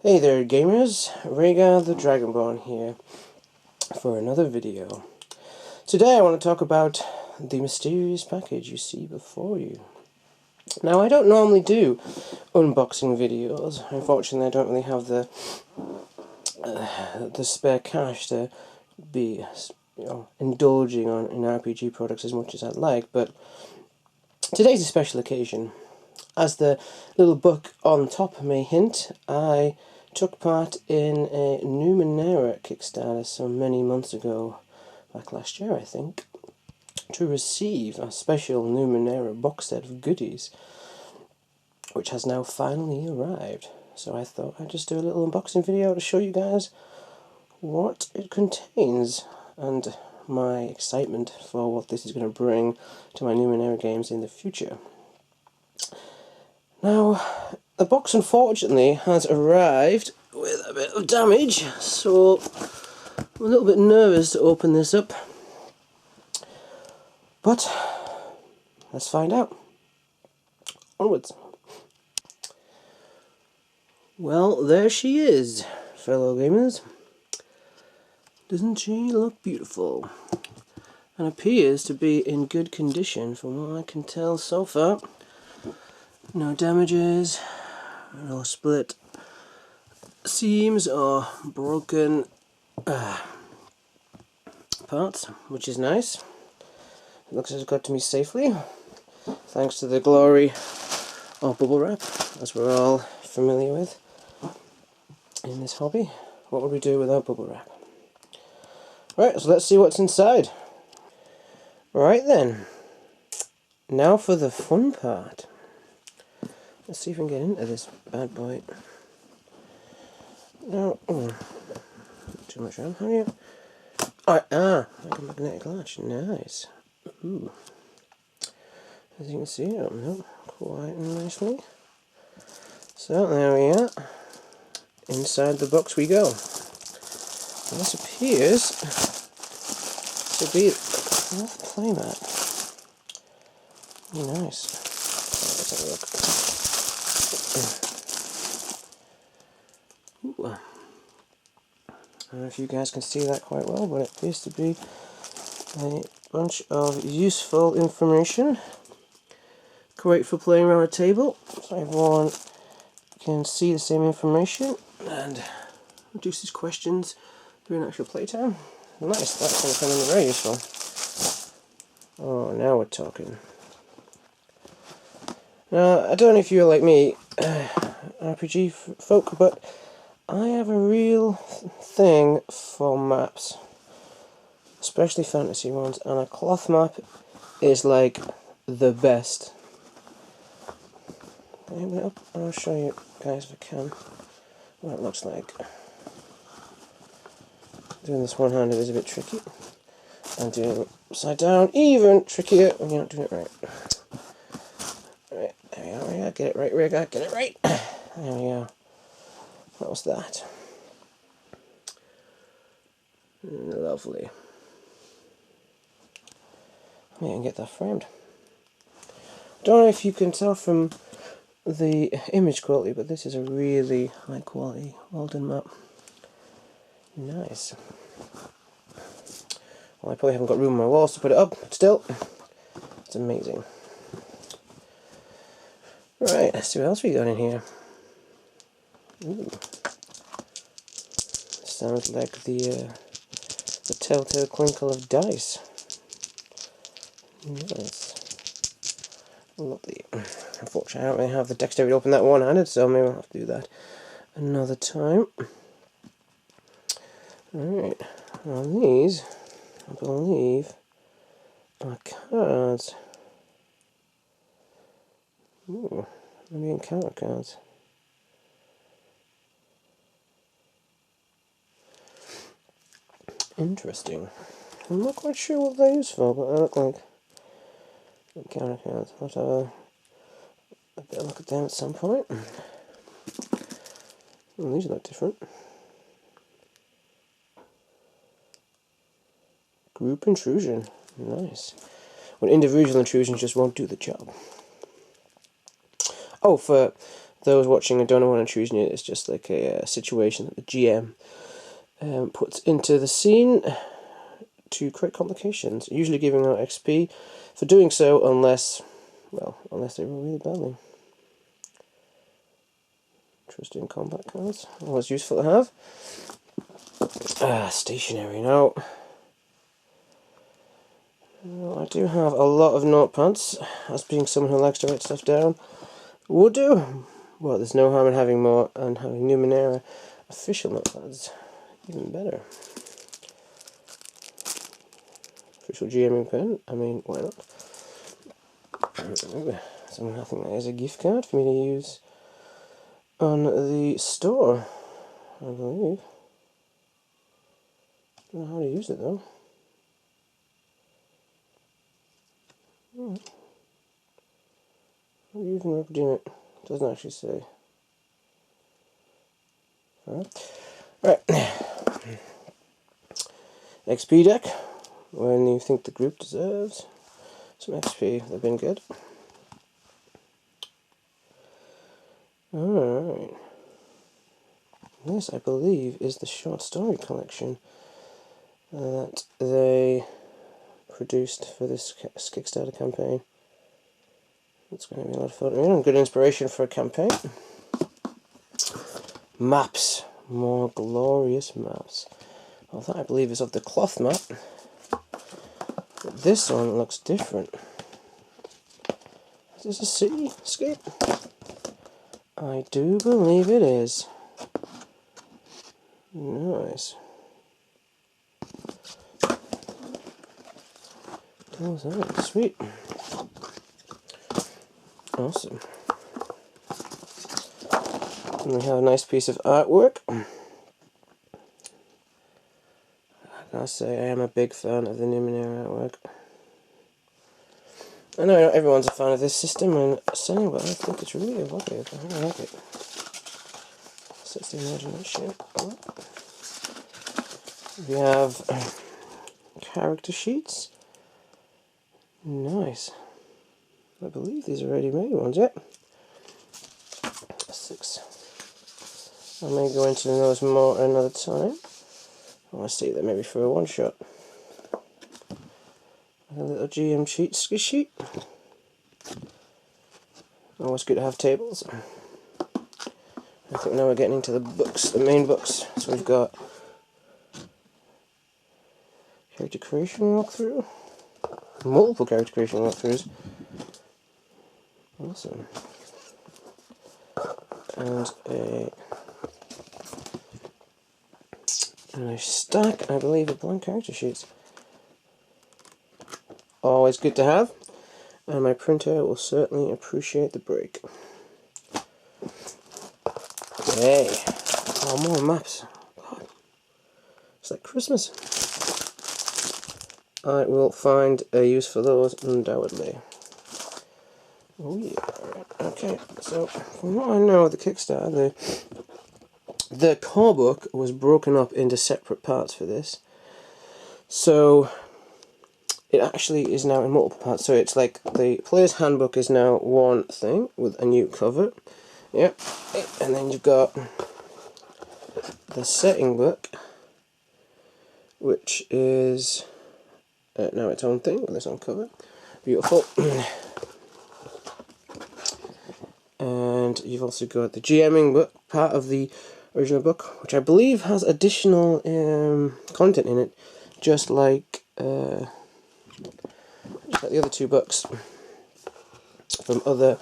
Hey there gamers, Rhaegar the Dragonborn here for another video. Today I want to talk about the mysterious package you see before you. Now I don't normally do unboxing videos. Unfortunately I don't really have the spare cash to be indulging in RPG products as much as I'd like, but today's a special occasion. As the little book on top may hint, I took part in a Numenera Kickstarter so many months ago, like last year I think, to receive a special Numenera box set of goodies, which has now finally arrived. So I thought I'd just do a little unboxing video to show you guys what it contains and my excitement for what this is going to bring to my Numenera games in the future. Now, the box unfortunately has arrived with a bit of damage, so I'm a little bit nervous to open this up. But let's find out. Onwards. Well, there she is, fellow gamers. Doesn't she look beautiful? And appears to be in good condition from what I can tell so far. No damages, no split seams or broken parts, which is nice. It looks as it's got to me safely, thanks to the glory of bubble wrap, as we're all familiar with in this hobby. What would we do without bubble wrap? Right, so let's see what's inside. Right then, now for the fun part. Let's see if we can get into this bad boy. No, too much RAM, have you? Like a magnetic latch, nice. Ooh. As you can see, it opened up quite nicely. So there we are. Inside the box we go. And this appears to be another playmat. Nice. Let's have a look. Ooh. I don't know if you guys can see that quite well, but it appears to be a bunch of useful information. Great for playing around a table, so everyone can see the same information and reduces questions during actual playtime. Nice, that's going to come in very useful. Oh, now we're talking. Now, I don't know if you're like me, RPG folk, but I have a real thing for maps, especially fantasy ones, and a cloth map is like the best. Open it up and I'll show you guys if I can what it looks like. Doing this one-handed is a bit tricky, and doing it upside down even trickier when you're not doing it right. Right, there we are, get it right, Rhaegar, get it right. There we go. What was that? Lovely. I can get that framed. Don't know if you can tell from the image quality, but this is a really high quality, well done map. Nice. Well, I probably haven't got room on my walls to put it up, but still, it's amazing. Right, let's see what else we got in here. Ooh. Sounds like the telltale crinkle of dice. Nice. Lovely. Unfortunately, I don't really have the dexterity to open that one-handed, so maybe I'll have to do that another time. Alright, now these, I believe, are cards. Ooh, maybe encounter cards. Interesting. I'm not quite sure what they're used for, but they look like encounter cards. I'll have to have a bit of look at them at some point. Oh, these look different. Group intrusion. Nice. When individual intrusions just won't do the job. Oh, for those watching and don't know what I'm choosing it, it's just like a situation that the GM puts into the scene to create complications, usually giving out XP for doing so, unless they roll really badly. Interesting combat cards, always useful to have. Stationery now. Well, I do have a lot of notepads, as being someone who likes to write stuff down would do. Well, there's no harm in having more, and having Numenera official notepads, even better. Official GMing pen, I mean, why not? So I think that is a gift card for me to use on the store, I believe. Don't know how to use it though. How do you even redeem it? It doesn't actually say. Right. XP deck. When you think the group deserves some XP, they've been good. Alright. This, I believe, is the short story collection that they produced for this Kickstarter campaign. It's going to be a lot of fun. Good inspiration for a campaign. Maps. More glorious maps. Well, that, I believe, is of the cloth map. But this one looks different. Is this a cityscape? I do believe it is. Nice. Oh, that? Sweet. Awesome. And we have a nice piece of artwork. I gotta say, I am a big fan of the Numenera artwork. I know not everyone's a fan of this system and saying, but I think it's really evocative. I like it. Sets the imagination. We have character sheets. Nice. I believe these are ready-made ones, yep. 6. I may go into those more another time. I want to save that maybe for a one-shot. A little GM sheet. Always good to have tables. I think now we're getting into the books, the main books. So we've got character creation walkthrough. Multiple character creation walkthroughs. Awesome. And a stack, I believe, of blank character sheets. Always good to have. And my printer will certainly appreciate the break. Yay! Oh, more maps. God. It's like Christmas. I will find a use for those, undoubtedly. Oh yeah, right. Okay, so from what I know of the Kickstarter, the core book was broken up into separate parts for this. So it actually is now in multiple parts. So it's like the player's handbook is now one thing with a new cover. Yep. And then you've got the setting book, which is now its own thing with its own cover. Beautiful. And you've also got the GMing book, part of the original book, which I believe has additional content in it, just like the other two books from other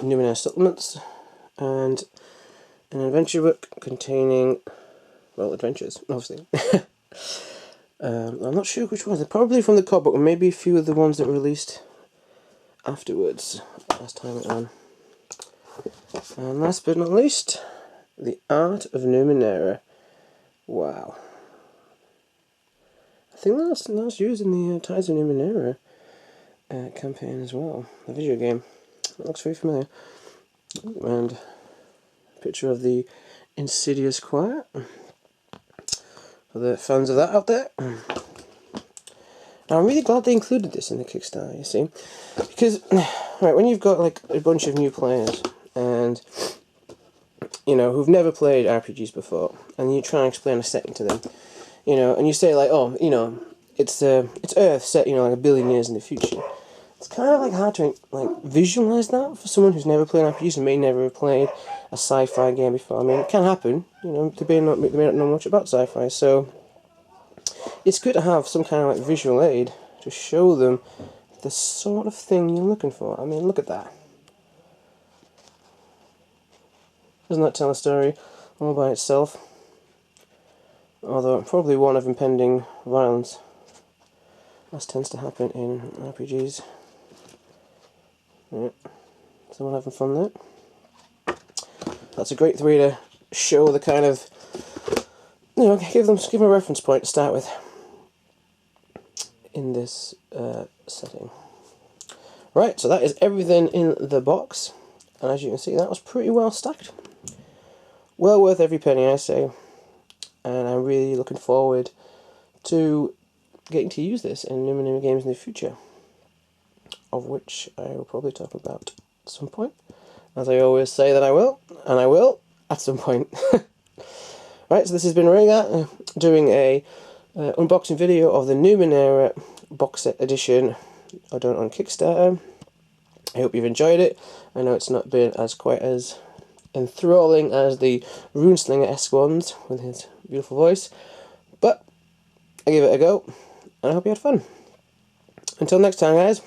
Numenera supplements, and an adventure book containing, well, adventures, obviously. I'm not sure which ones. They're probably from the core book, or maybe a few of the ones that were released afterwards, last time it ran. And last but not least, the Art of Numenera. Wow. I think that's used in the Tides of Numenera campaign as well, the video game. It looks very familiar. And a picture of the Insidious Choir, for the fans of that out there. Now, I'm really glad they included this in the Kickstarter, you see, because right, when you've got like a bunch of new players and you know, who've never played RPGs before, and you try and explain a setting to them, you know, and you say like, oh, you know, it's Earth set, you know, like 1 billion years in the future. It's kind of like hard to like visualize that for someone who's never played RPGs and may never have played a sci-fi game before. I mean, it can happen, you know, they may not know much about sci-fi, so it's good to have some kind of like visual aid to show them the sort of thing you're looking for. I mean, look at that. Doesn't that tell a story all by itself? Although probably one of impending violence, as tends to happen in RPGs. Yeah. Someone having fun there? That's a great way to show the kind of, you know, give them a reference point to start with in this setting. Right, so that is everything in the box, and as you can see, that was pretty well stacked. Well worth every penny, I say, and I'm really looking forward to getting to use this in Numenera games in the future, of which I will probably talk about at some point, as I always say that I will, and I will at some point. Right, so this has been Rhaegar doing a unboxing video of the Numenera box set edition I done on Kickstarter. I hope you've enjoyed it. I know it's not been as quite as enthralling as the Runeslinger-esque ones with his beautiful voice, but I gave it a go, and I hope you had fun. Until next time, guys.